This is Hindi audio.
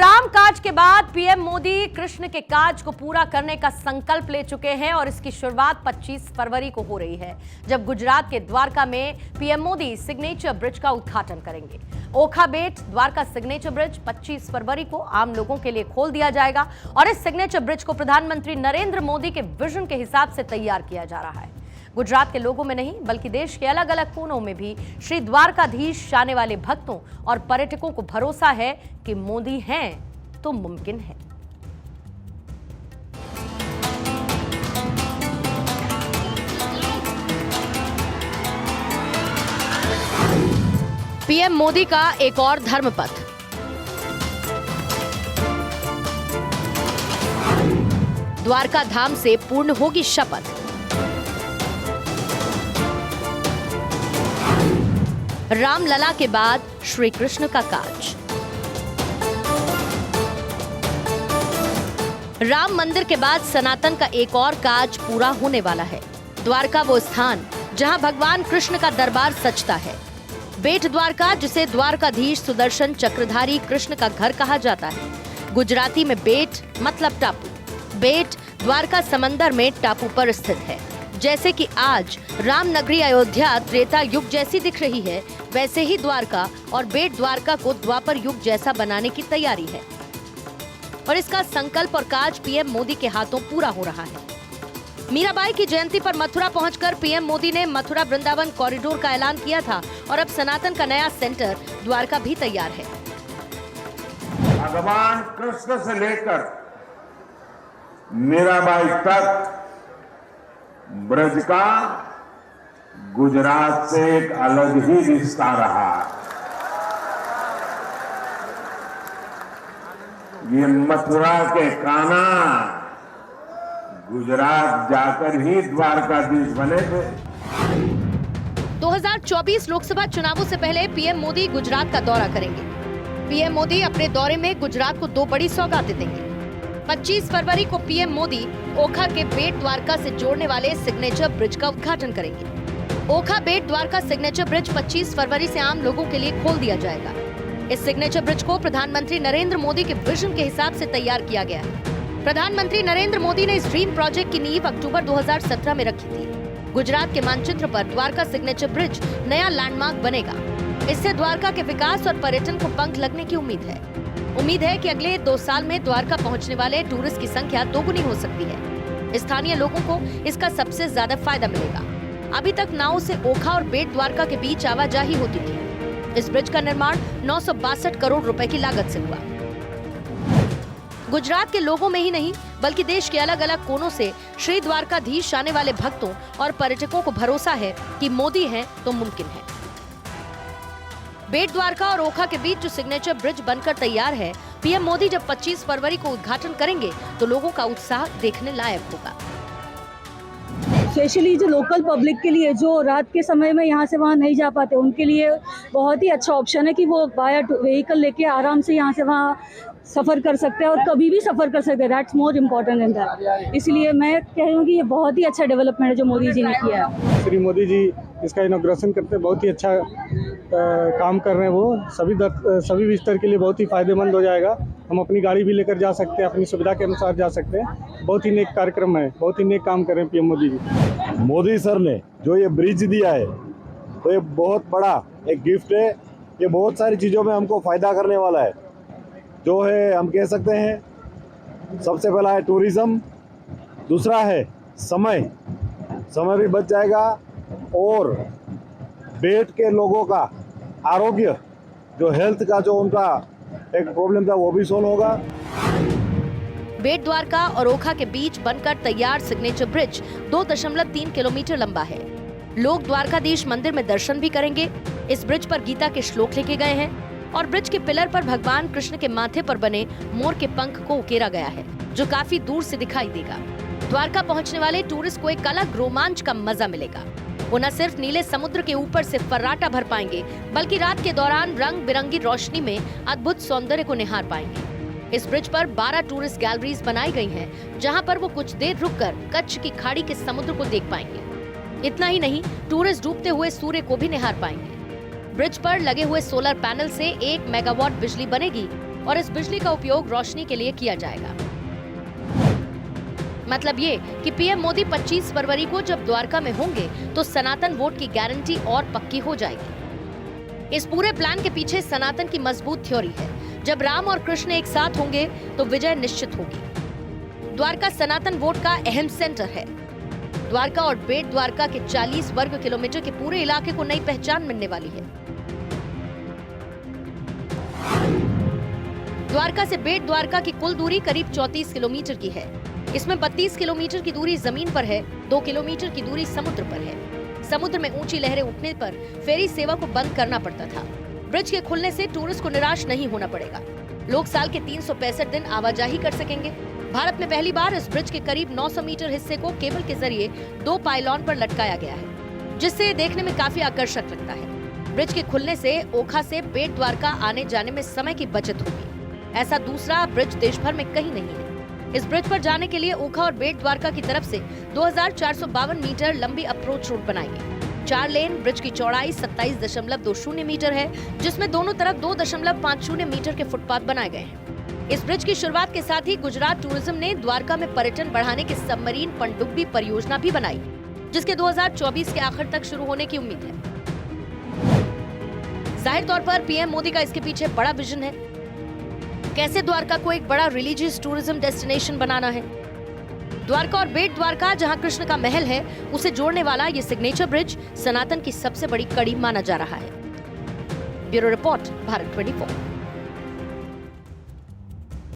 राम काज के बाद पीएम मोदी कृष्ण के काज को पूरा करने का संकल्प ले चुके हैं और इसकी शुरुआत 25 फरवरी को हो रही है, जब गुजरात के द्वारका में पीएम मोदी सिग्नेचर ब्रिज का उद्घाटन करेंगे। ओखा बेट द्वारका सिग्नेचर ब्रिज 25 फरवरी को आम लोगों के लिए खोल दिया जाएगा और इस सिग्नेचर ब्रिज को प्रधानमंत्री नरेंद्र मोदी के विजन के हिसाब से तैयार किया जा रहा है। गुजरात के लोगों में नहीं बल्कि देश के अलग अलग कोनों में भी श्री द्वारकाधीश आने वाले भक्तों और पर्यटकों को भरोसा है कि मोदी हैं तो मुमकिन है। पीएम मोदी का एक और धर्मपथ। द्वारका धाम से पूर्ण होगी शपथ। रामलला के बाद श्री कृष्ण का काज। राम मंदिर के बाद सनातन का एक और काज पूरा होने वाला है। द्वारका वो स्थान जहां भगवान कृष्ण का दरबार सचता है। बेट द्वारका, जिसे द्वारकाधीश सुदर्शन चक्रधारी कृष्ण का घर कहा जाता है। गुजराती में बेट मतलब टापू। बेट द्वारका समंदर में टापू पर स्थित है। जैसे कि आज राम नगरी अयोध्या त्रेता युग जैसी दिख रही है, वैसे ही द्वारका और बेट द्वारका को द्वापर युग जैसा बनाने की तैयारी है और इसका संकल्प और काज पीएम मोदी के हाथों पूरा हो रहा है। मीराबाई की जयंती पर मथुरा पहुंचकर पीएम मोदी ने मथुरा वृंदावन कॉरिडोर का ऐलान किया था और अब सनातन का नया सेंटर द्वारका भी तैयार है। भगवान कृष्ण से लेकर मीराबाई तक ब्रज का गुजरात से एक अलग ही रिश्ता रहा। ये मथुरा के कान्हा गुजरात जाकर ही द्वारकाधीश बने थे। 2024 लोकसभा चुनावों से पहले पीएम मोदी गुजरात का दौरा करेंगे। पीएम मोदी अपने दौरे में गुजरात को 2 बड़ी सौगातें देंगे। 25 फरवरी को पीएम मोदी ओखा के बेट द्वारका से जोड़ने वाले सिग्नेचर ब्रिज का उद्घाटन करेंगे। ओखा बेट द्वारका सिग्नेचर ब्रिज 25 फरवरी से आम लोगों के लिए खोल दिया जाएगा। इस सिग्नेचर ब्रिज को प्रधानमंत्री नरेंद्र मोदी के विजन के हिसाब से तैयार किया गया है। प्रधानमंत्री नरेंद्र मोदी ने इस ड्रीम प्रोजेक्ट की नींव अक्टूबर 2017 में रखी थी। गुजरात के मानचित्र पर द्वारका सिग्नेचर ब्रिज नया लैंडमार्क बनेगा। इससे द्वारका के विकास और पर्यटन को पंख लगने की उम्मीद है। उम्मीद है कि अगले 2 साल में द्वारका पहुंचने वाले टूरिस्ट की संख्या 2 गुनी हो सकती है। स्थानीय लोगों को इसका सबसे ज्यादा फायदा मिलेगा। अभी तक नाव से ओखा और बेट द्वारका के बीच आवाजाही होती थी। इस ब्रिज का निर्माण 962 करोड़ रुपए की लागत से हुआ। गुजरात के लोगों में ही नहीं बल्कि देश के अलग अलग कोनों से श्री द्वारकाधीश आने वाले भक्तों और पर्यटकों को भरोसा है कि मोदी हैं तो मुमकिन है। बेट द्वारका और ओखा के बीच जो सिग्नेचर ब्रिज बनकर तैयार है, पीएम मोदी जब 25 फरवरी को उद्घाटन करेंगे तो लोगों का उत्साह देखने लायक होगा। स्पेशली जो लोकल पब्लिक के लिए जो रात के समय में यहाँ से वहाँ नहीं जा पाते, उनके लिए बहुत ही अच्छा ऑप्शन है कि वो बाय व्हीकल लेके आराम से यहाँ से वहाँ सफ़र कर सकते हैं और कभी भी सफ़र कर सकते हैं। That's more important in that. इसलिए मैं कह रही हूँ कि ये बहुत ही अच्छा डेवलपमेंट है जो मोदी जी ने किया है। श्री मोदी जी इसका इनॉग्रेशन करते बहुत ही अच्छा काम कर रहे हैं। वो सभी विजिटर के लिए बहुत ही फायदेमंद हो जाएगा। हम अपनी गाड़ी भी लेकर जा सकते हैं, अपनी सुविधा के अनुसार जा सकते हैं। बहुत ही नेक कार्यक्रम है, बहुत ही नेक काम कर रहे हैं पीएम मोदी जी। मोदी सर ने जो ये ब्रिज दिया है तो ये बहुत बड़ा एक गिफ्ट है। ये बहुत सारी चीज़ों में हमको फ़ायदा करने वाला है। जो है हम कह सकते हैं सबसे पहला है टूरिज्म, दूसरा है समय भी बच जाएगा और बेट के लोगों का आरोग्य, जो हेल्थ का जो उनका एक प्रॉब्लम था वो भी सोल्व होगा। बेट द्वारका और ओखा के बीच बनकर तैयार सिग्नेचर ब्रिज 2.3 किलोमीटर लंबा है। लोग द्वारकाधीश मंदिर में दर्शन भी करेंगे। इस ब्रिज पर गीता के श्लोक लिखे गए हैं और ब्रिज के पिलर पर भगवान कृष्ण के माथे पर बने मोर के पंख को उकेरा गया है, जो काफी दूर से दिखाई देगा। द्वारका पहुंचने वाले टूरिस्ट को एक अलग रोमांच का मजा मिलेगा। वो न सिर्फ नीले समुद्र के ऊपर से फर्राटा भर पाएंगे बल्कि रात के दौरान रंग बिरंगी रोशनी में अद्भुत सौंदर्य को निहार पाएंगे। इस ब्रिज पर 12 टूरिस्ट गैलरीज बनाई गई हैं, जहां पर वो कुछ देर रुककर कच्छ की खाड़ी के समुद्र को देख पाएंगे। इतना ही नहीं, टूरिस्ट डूबते हुए सूर्य को भी निहार पाएंगे। ब्रिज पर लगे हुए सोलर पैनल से 1 मेगावाट बिजली बनेगी और इस बिजली का उपयोग रोशनी के लिए किया जाएगा। मतलब ये कि पीएम मोदी 25 फरवरी को जब द्वारका में होंगे तो सनातन वोट की गारंटी और पक्की हो जाएगी। इस पूरे प्लान के पीछे सनातन की मजबूत थ्योरी है, जब राम और कृष्ण एक साथ होंगे तो विजय निश्चित होगी। द्वारका सनातन वोट का अहम सेंटर है। द्वारका और बेट द्वारका के 40 वर्ग किलोमीटर के पूरे इलाके को नई पहचान मिलने वाली है। द्वारका से बेट द्वारका की कुल दूरी करीब 34 किलोमीटर की है। इसमें 32 किलोमीटर की दूरी जमीन पर है, 2 किलोमीटर की दूरी समुद्र पर है। समुद्र में ऊंची लहरें उठने पर फेरी सेवा को बंद करना पड़ता था। ब्रिज के खुलने से टूरिस्ट को निराश नहीं होना पड़ेगा। लोग साल के 365 दिन आवाजाही कर सकेंगे। भारत में पहली बार इस ब्रिज के करीब 900 मीटर हिस्से को केबल के जरिए 2 पाइलॉन पर लटकाया गया है, जिससे ये देखने में काफी आकर्षक लगता है। ब्रिज के खुलने से ओखा से बेट द्वारका आने जाने में समय की बचत होगी। ऐसा दूसरा ब्रिज देश भर में कहीं नहीं है। इस ब्रिज पर जाने के लिए ओखा और बेट द्वारका की तरफ से 2452 मीटर लंबी अप्रोच रोड बनाई गई। 4 लेन ब्रिज की चौड़ाई 27.20 मीटर है, जिसमें दोनों तरफ 2.50 मीटर के फुटपाथ बनाए गए हैं। इस ब्रिज की शुरुआत के साथ ही गुजरात टूरिज्म ने द्वारका में पर्यटन बढ़ाने की सबमरीन पनडुब्बी परियोजना भी बनाई, जिसके 2024 के आखिर तक शुरू होने की उम्मीद है। जाहिर तौर पर पीएम मोदी का इसके पीछे बड़ा विजन है। कैसे द्वारका को एक बड़ा रिलीजियस टूरिज्म डेस्टिनेशन बनाना है। द्वारका और बेट द्वारका, जहां कृष्ण का महल है, उसे जोड़ने वाला ये सिग्नेचर ब्रिज सनातन की सबसे बड़ी कड़ी माना जा रहा है। Bureau report, Bharat 24।